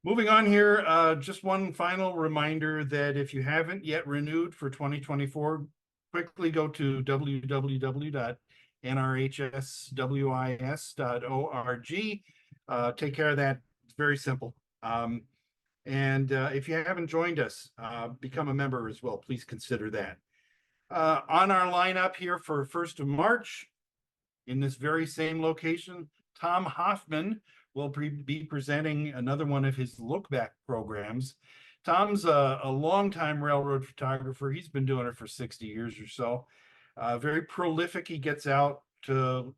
Moving on here, just one final reminder that if you haven't yet renewed for 2024, quickly go to www.nrhswis.org. Take care of that. It's very simple. And if you haven't joined us, become a member as well. Please consider that. On our lineup here for 1st of March, in this very same location, Tom Hoffman will be presenting another one of his look back programs. Tom's a longtime railroad photographer. He's been doing it for 60 years or so. Very prolific. He gets out to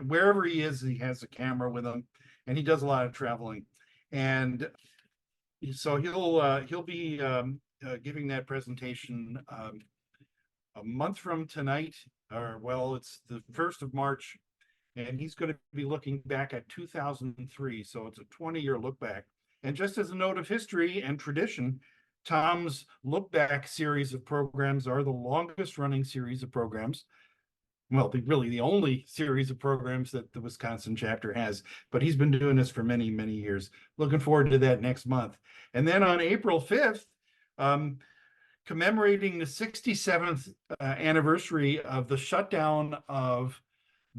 wherever he is, he has a camera with him, and he does a lot of traveling. And so he'll be giving that presentation a month from tonight, or well, it's the 1st of March. And he's going to be looking back at 2003. So it's a 20-year look back. And just as a note of history and tradition, Tom's look back series of programs are the longest running series of programs. Well, really the only series of programs that the Wisconsin chapter has, but he's been doing this for many, many years. Looking forward to that next month. And then on April 5th, commemorating the 67th anniversary of the shutdown of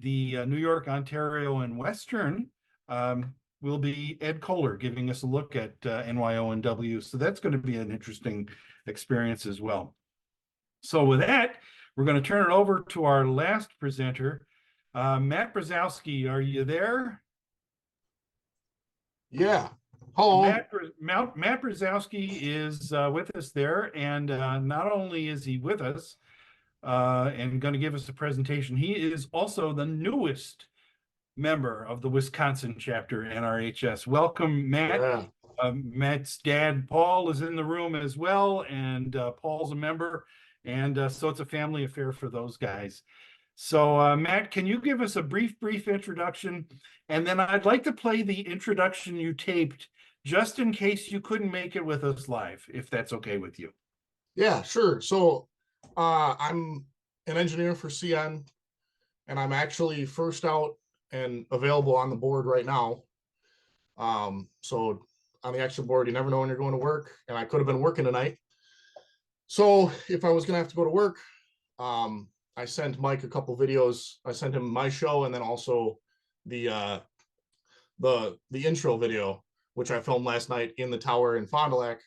the New York, Ontario, and Western, will be Ed Kohler giving us a look at NYO&W. So that's going to be an interesting experience as well. So with that, we're going to turn it over to our last presenter. Matt Brozowski, are you there? Yeah. Hello. Matt Brozowski is with us there, and not only is he with us, and going to give us a presentation. He is also the newest member of the Wisconsin chapter NRHS. Welcome, Matt. Yeah. Matt's dad, Paul, is in the room as well, and Paul's a member, and so it's a family affair for those guys. So, Matt, can you give us a brief introduction? And then I'd like to play the introduction you taped just in case you couldn't make it with us live, if that's okay with you. Yeah, sure. So I'm an engineer for CN, and I'm actually first out and available on the board right now. So on the action board, you never know when you're going to work, and I could have been working tonight. So if I was going to have to go to work, I sent Mike a couple videos. I sent him my show, and then also the intro video, which I filmed last night in the tower in Fond du Lac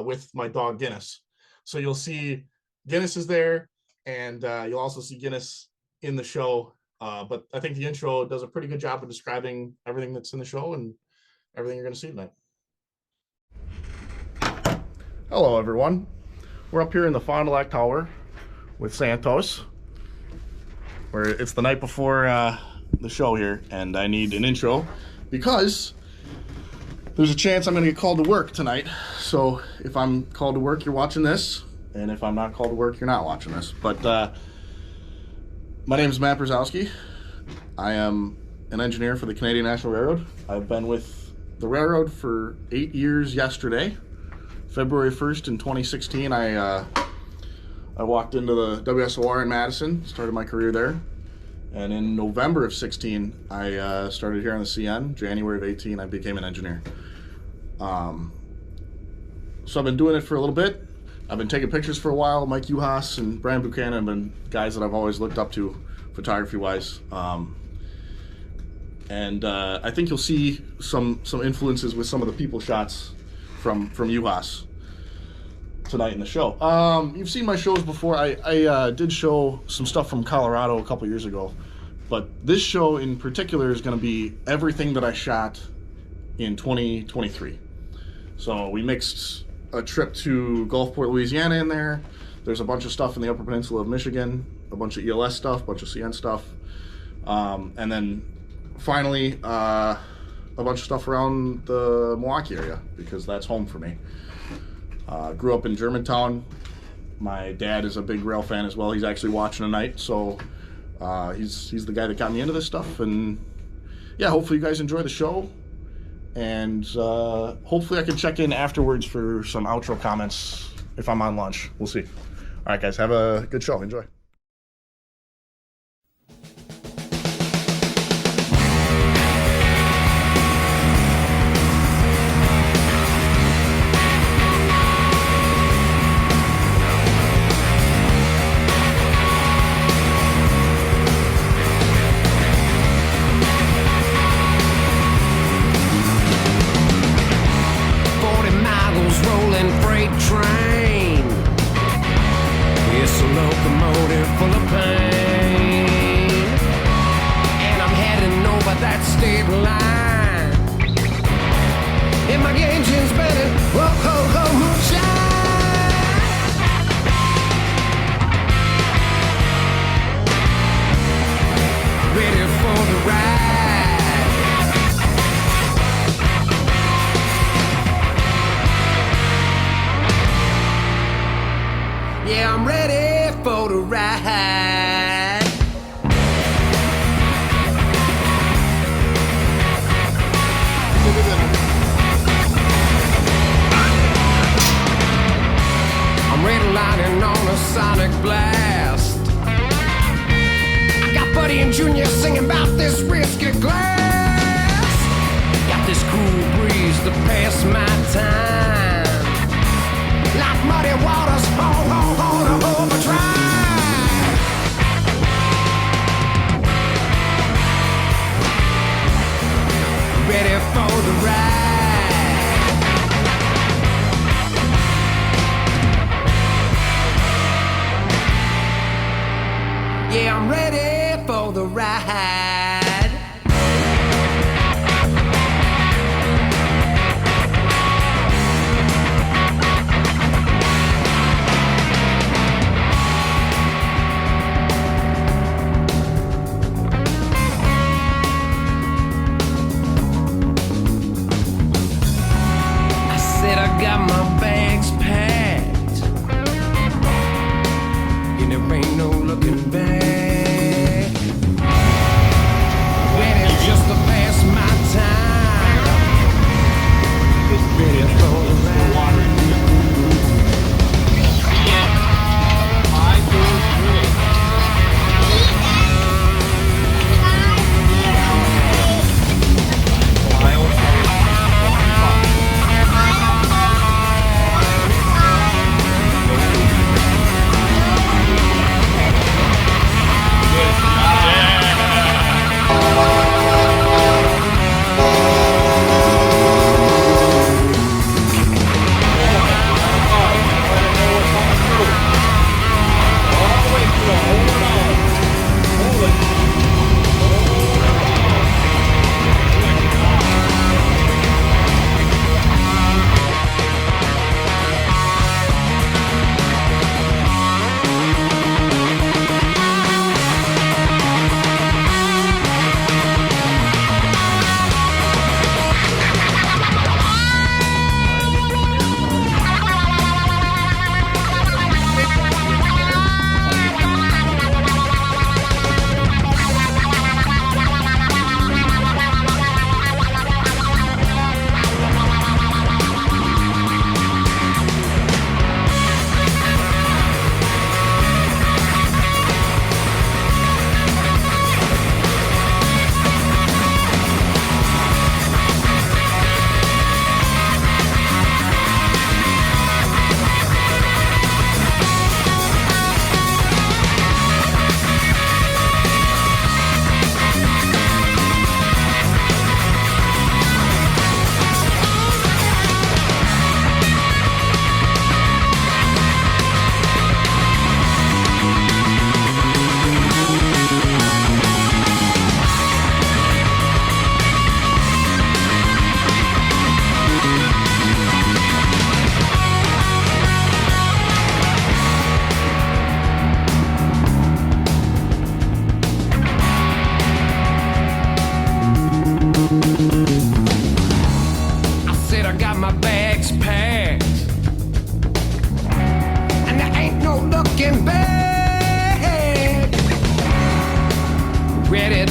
with my dog Guinness. So you'll see Guinness is there, and you'll also see Guinness in the show. But I think the intro does a pretty good job of describing everything that's in the show and everything you're going to see tonight. Hello, everyone. We're up here in the Fond du Lac Tower with Santos, where it's the night before the show here, and I need an intro because there's a chance I'm going to get called to work tonight. So if I'm called to work, you're watching this. And if I'm not called to work, you're not watching this. But my name is Matt Brozowski. I am an engineer for the Canadian National Railroad. I've been with the railroad for 8 years yesterday. February 1st in 2016, I walked into the WSOR in Madison, started my career there. And in November of 16, I started here on the CN. January of 18, I became an engineer. So I've been doing it for a little bit. I've been taking pictures for a while. Mike Uhas and Brian Buchanan have been guys that I've always looked up to photography-wise. And I think you'll see some influences with some of the people shots from Uhas tonight in the show. You've seen my shows before. I did show some stuff from Colorado a couple years ago, but this show in particular is going to be everything that I shot in 2023. So we mixed a trip to Gulfport, Louisiana in there. There's a bunch of stuff in the Upper Peninsula of Michigan, a bunch of ELS stuff, a bunch of CN stuff, and then finally a bunch of stuff around the Milwaukee area, because that's home for me. Grew up in Germantown. My dad is a big rail fan as well. He's actually watching tonight, so he's the guy that got me into this stuff. And yeah, hopefully you guys enjoy the show, and hopefully I can check in afterwards for some outro comments if I'm on lunch. We'll see. All right, guys, have a good show. Enjoy. locomotive full of pain, and I'm heading over that state line, and my engine's burning, whoa, ho, ho, moonshine. Ready for the ride. Yeah, I'm ready for the ride. I'm redlining on a sonic blast. I got Buddy and Junior singing about this whiskey glass. Got this cool breeze to pass my time. Like muddy waters, ho, ho, ho, to overdrive. Ready for the ride. Yeah, I'm ready for the ride. Got my bags packed, and there ain't no looking back. Ready just to pass my time. Ready for the ride.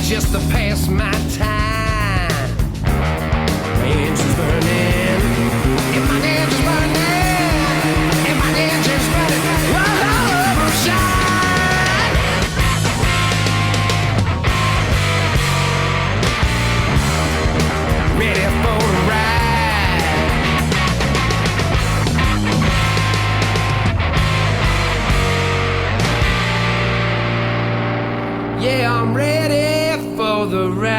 Just to pass my time. My engine's burning, and my engine's burning, and my engine's burning. Whoa, shine. Ready for the ride. Yeah, I'm ready for the ride.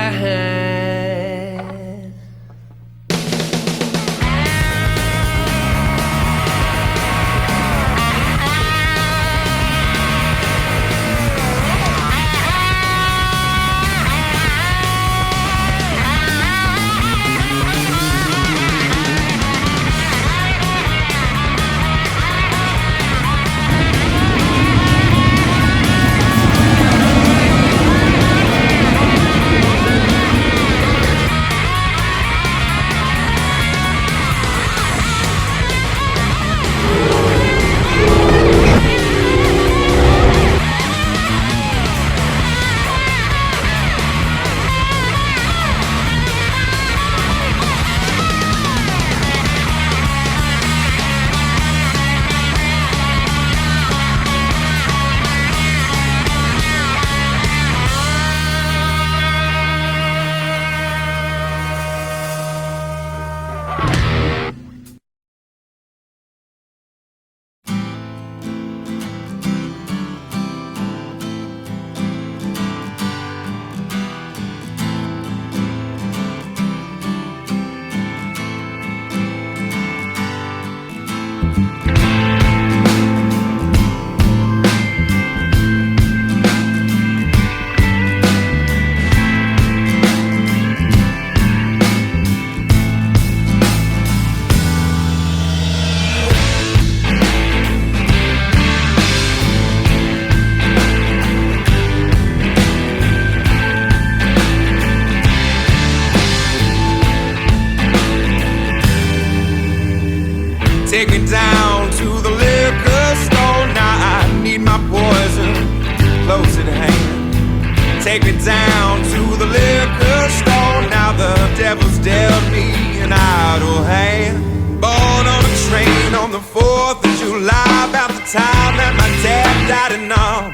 Take me down to the liquor store. Now the devil's dealt me an idle hand. Born on a train on the 4th of July, about the time that my dad died and all.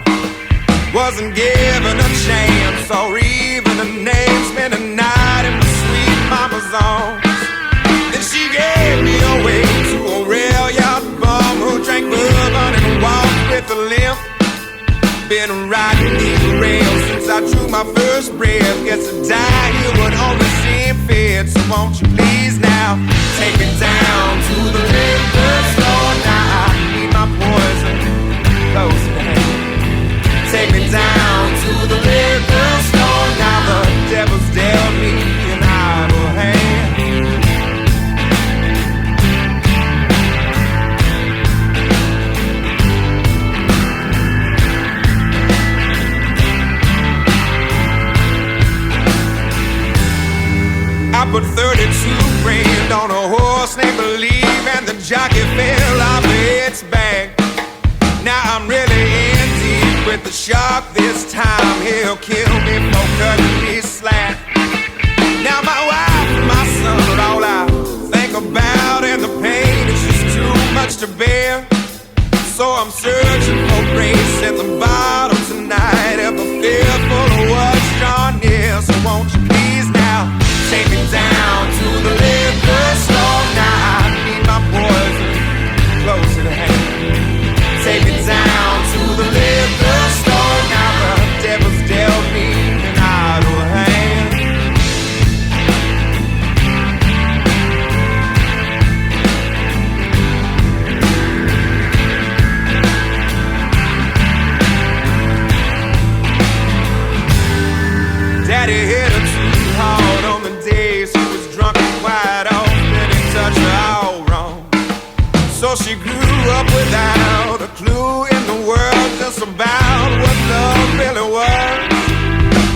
Wasn't given a chance or even a name. Spent a night in my sweet mama's arms. Then she gave me away to a rail yard bum who drank bourbon and walked with a limp. Been riding these rails since I drew my first breath. Guess to die here would only seem fit. So won't you please now take me down to the liquor store. Now I need my poison close at hand. Take me down to the liquor store. Now the devil's dealt me an idle hand. I put 32 grand on a horse named Believe, and the jockey fell off its back. Now I'm really in deep with the shark this time. He'll kill me for cutting me slack. Now my wife and my son are all I think about, and the pain is just too much to bear. So I'm searching for grace at the bottom tonight, ever fearful of what's drawn near. So won't you please now take me down to the liquor store. Now I need my poison close at hand. Take me down to the liquor store. Now the devil's dealt me an idle hand. Daddy hit her too hard on the days he was drunk and wide open and touched her all wrong. So she grew up without a clue in the world just about what love really was.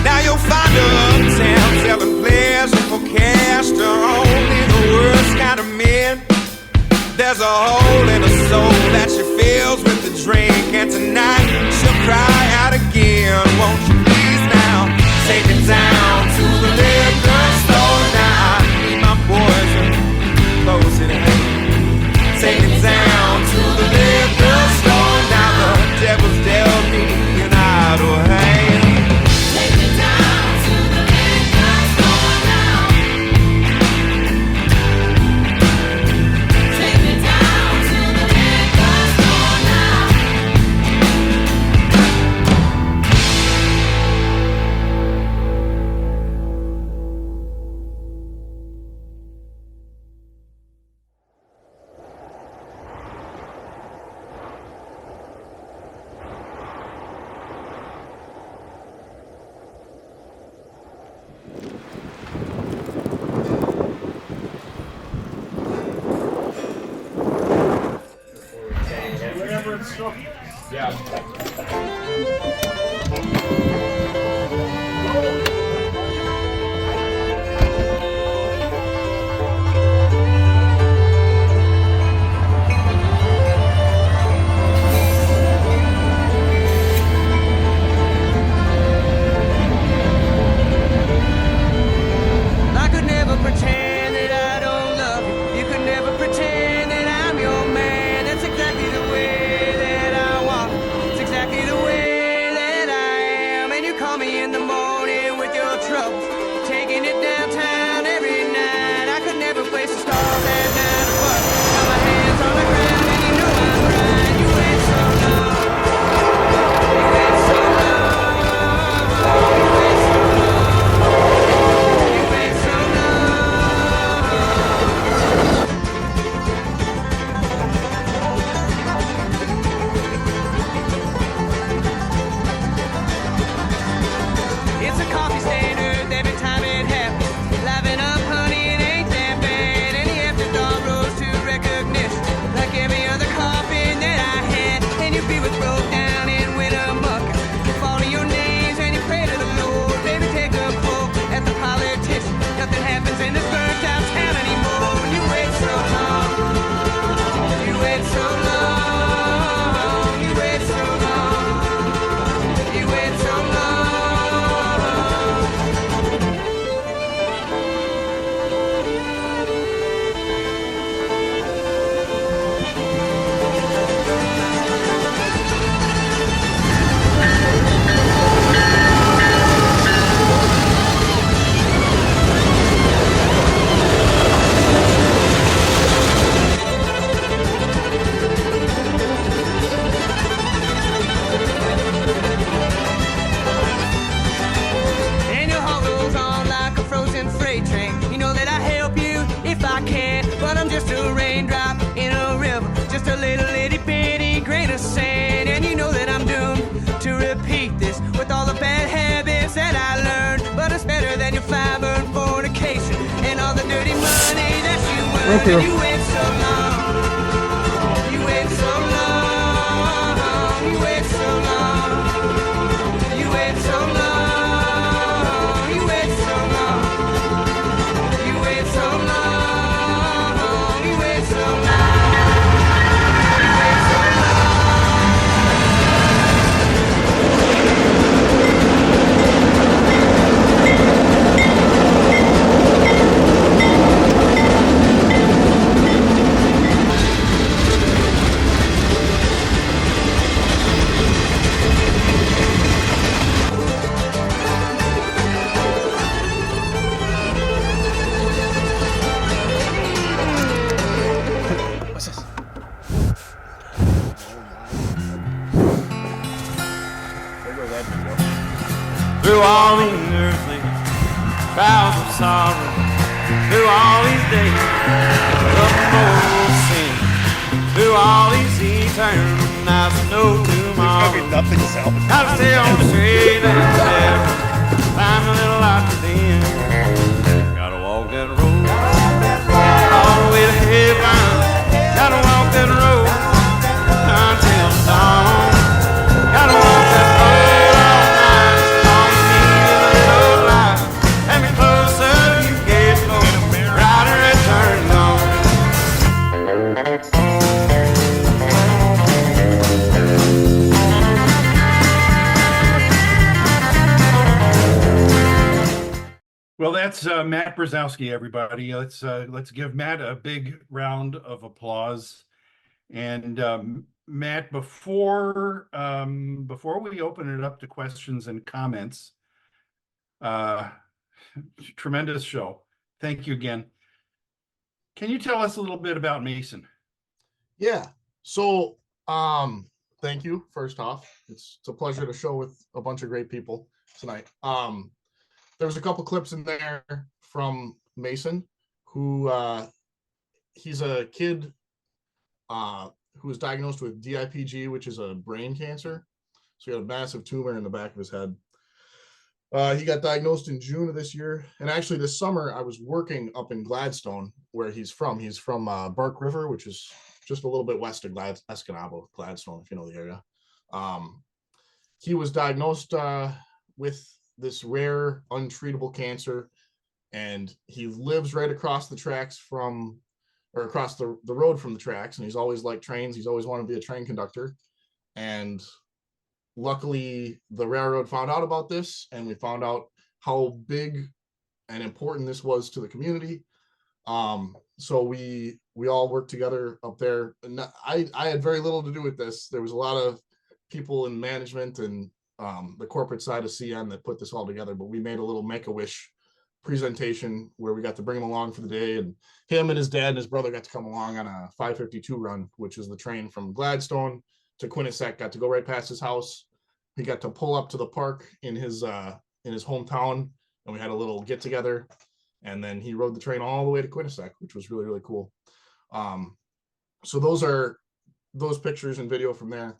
Now you'll find her uptown selling pleasure for cash to only the worst kind of men. There's a hole in her soul that she fills with the drink, and tonight she'll cry out again. Won't you please now take me down repeat this with all the bad habits that I learned. But it's better than your fiber and fornication and all the dirty money that you earned. And you wait so long. You wait so long. You wait so long. You wait so long. You wait so long. You wait so long. You wait so long. Through all these earthly trials of sorrow, through all these days of mortal sin, through all these eternal nights of no tomorrow, gotta stay on the straight and narrow, find a little light within. Gotta walk that road all the way to heaven. Gotta walk that road until dawn. Gotta walk that road all night. All you need is a little light. And the closer you get, the brighter it turns on. Well, that's Matt Brozowski, everybody. Let's give Matt a big round of applause. And Matt, before we open it up to questions and comments, tremendous show. Thank you again. Can you tell us a little bit about Mason? Yeah. So, thank you. First off, it's a pleasure to show with a bunch of great people tonight. There's a couple clips in there from Mason, who he's a kid who was diagnosed with DIPG, which is a brain cancer. So he had a massive tumor in the back of his head. He got diagnosed in June of this year. And actually this summer I was working up in Gladstone, where he's from. He's from Burke River, which is just a little bit west of Escanaba, Gladstone, if you know the area. He was diagnosed with this rare, untreatable cancer, and he lives right across the tracks across the road from the tracks, and he's always liked trains. He's always wanted to be a train conductor. And luckily the railroad found out about this, and we found out how big and important this was to the community. So we all worked together up there. And I had very little to do with this. There was a lot of people in management and the corporate side of CN that put this all together, but we made a little Make-A-Wish presentation where we got to bring him along for the day, and him and his dad and his brother got to come along on a 552 run, which is the train from Gladstone to Quinnipiac. Got to go right past his house. He got to pull up to the park in his hometown, and we had a little get together, and then he rode the train all the way to Quinnipiac, which was really, really cool. So those pictures and video from there.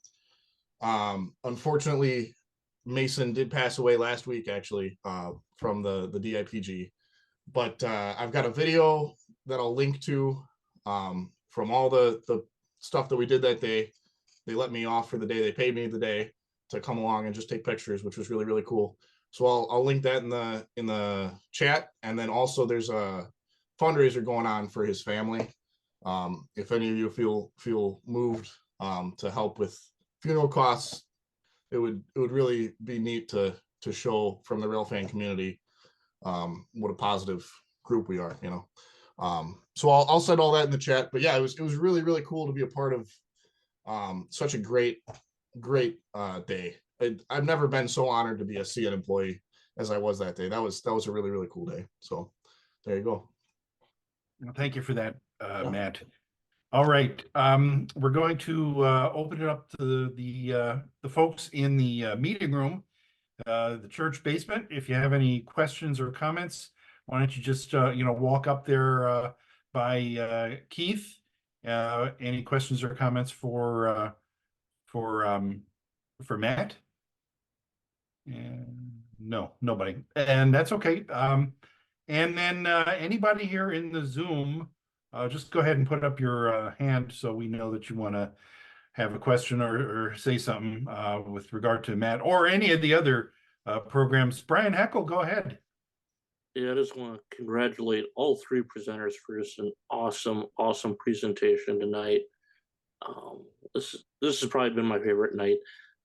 Unfortunately, Mason did pass away last week, actually, from the DIPG. But I've got a video that I'll link to from all the stuff that we did that day. They let me off for the day. They paid me the day to come along and just take pictures, which was really, really cool. So I'll link that in the chat. And then also there's a fundraiser going on for his family. If any of you feel moved to help with funeral costs, it would really be neat to show from the Railfan community what a positive group we are, you know. So I'll send all that in the chat. But yeah, it was really, really cool to be a part of such a great day. I've never been so honored to be a CN employee as I was that day. That was a really, really cool day. So there you go. Well, thank you for that, Matt. All right, we're going to open it up to the folks in the meeting room, the church basement. If you have any questions or comments, why don't you just walk up there by Keith? Any questions or comments for Matt? And no, nobody. And that's okay. And then anybody here in the Zoom, just go ahead and put up your hand so we know that you want to have a question or say something with regard to Matt or any of the other programs. Brian Heckle, go ahead. Yeah, I just want to congratulate all three presenters for just an awesome presentation tonight. This has probably been my favorite night.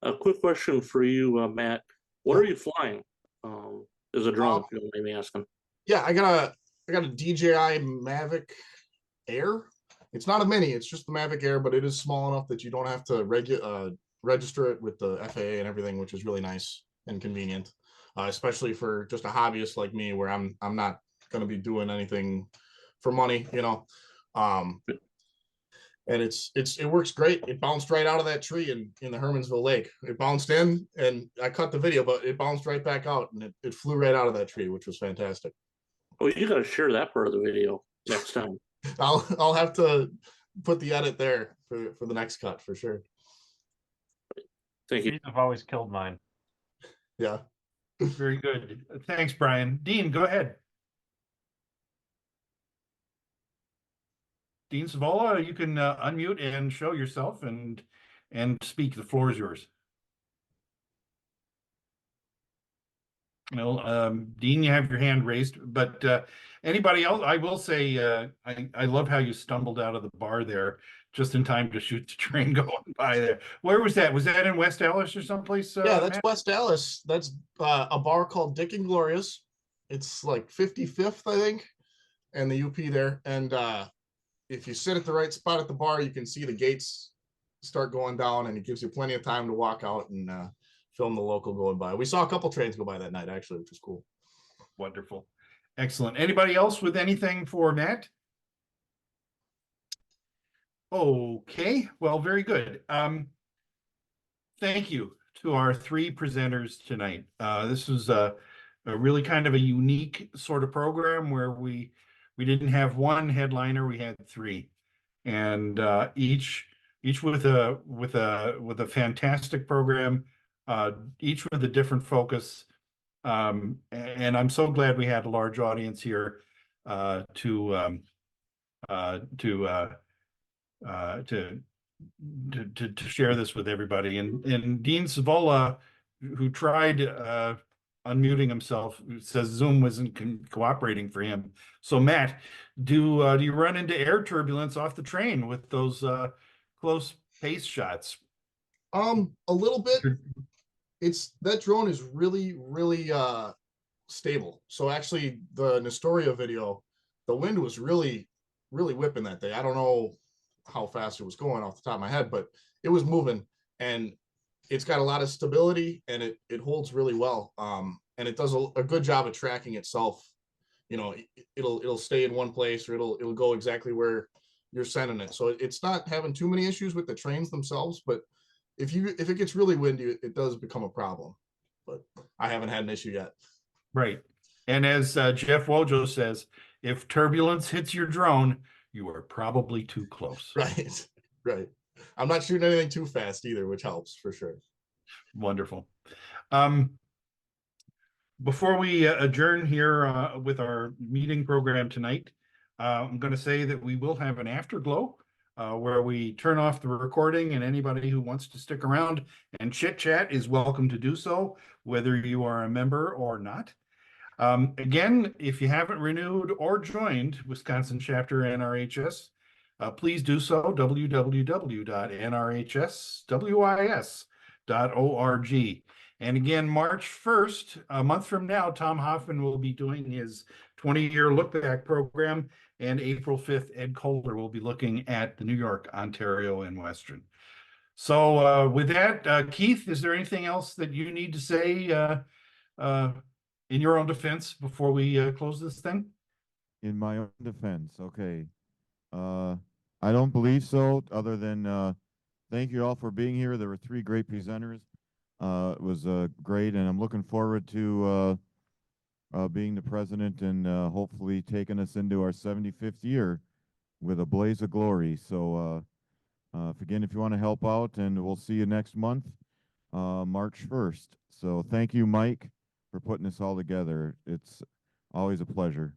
A quick question for you, Matt. What are you flying? As a drone, if you don't mind me asking. Yeah, I got a DJI Mavic Air. It's not a mini, it's just the Mavic Air, but it is small enough that you don't have to register it with the FAA and everything, which is really nice and convenient, especially for just a hobbyist like me, where I'm not going to be doing anything for money, you know. And it works great. It bounced right out of that tree in the Hermansville Lake. It bounced in, and I cut the video, but it bounced right back out, and it flew right out of that tree, which was fantastic. Oh, you got to share that part of the video next time. I'll have to put the edit there for the next cut for sure. Thank you. These have always killed mine. Yeah. Very good. Thanks, Brian. Dean, go ahead. Dean Savola, you can unmute and show yourself and speak. The floor is yours. Well, Dean, you have your hand raised, but anybody else? I will say I love how you stumbled out of the bar there just in time to shoot the train going by there. Where was that? Was that in West Allis or someplace? Yeah, that's Matt? West Allis. That's a bar called Dick and Glorious. It's like 55th, I think, and the UP there. And if you sit at the right spot at the bar, you can see the gates start going down, and it gives you plenty of time to walk out and film the local going by. We saw a couple trains go by that night, actually, which was cool. Wonderful. Excellent. Anybody else with anything for Matt? Okay, well, very good. Thank you to our three presenters tonight. This was a really kind of a unique sort of program where we didn't have one headliner, we had three, and each with a fantastic program, each with a different focus. And I'm so glad we had a large audience here to share this with everybody. And Dean Savola, who tried unmuting himself, says Zoom wasn't cooperating for him. So Matt, do you run into air turbulence off the train with those close pace shots? A little bit. That drone is really stable. So actually the Nestoria video, the wind was really whipping that day. I don't know how fast it was going off the top of my head, but it was moving, and it's got a lot of stability, and it holds really well. And it does a good job of tracking itself. You know, it'll stay in one place, or it'll go exactly where you're sending it. So it's not having too many issues with the trains themselves, but if it gets really windy, it does become a problem. But I haven't had an issue yet. Right. And as Jeff Wojo says, if turbulence hits your drone, you are probably too close. Right. Right. I'm not shooting anything too fast either, which helps for sure. Wonderful. Before we adjourn here with our meeting program tonight, I'm going to say that we will have an afterglow where we turn off the recording, and anybody who wants to stick around and chit chat is welcome to do so, whether you are a member or not. Again, if you haven't renewed or joined Wisconsin Chapter NRHS, please do so, www.nrhswis.org. And again, March 1st, a month from now, Tom Hoffman will be doing his 20-year look back program, and April 5th, Ed Kohler will be looking at the New York, Ontario, and Western. So with that, Keith, is there anything else that you need to say in your own defense before we close this thing? In my own defense, okay. I don't believe so, other than thank you all for being here. There were three great presenters. It was great, and I'm looking forward to being the president and hopefully taking us into our 75th year with a blaze of glory. So if you want to help out, and we'll see you next month, March 1st. So thank you, Mike, for putting this all together. It's always a pleasure.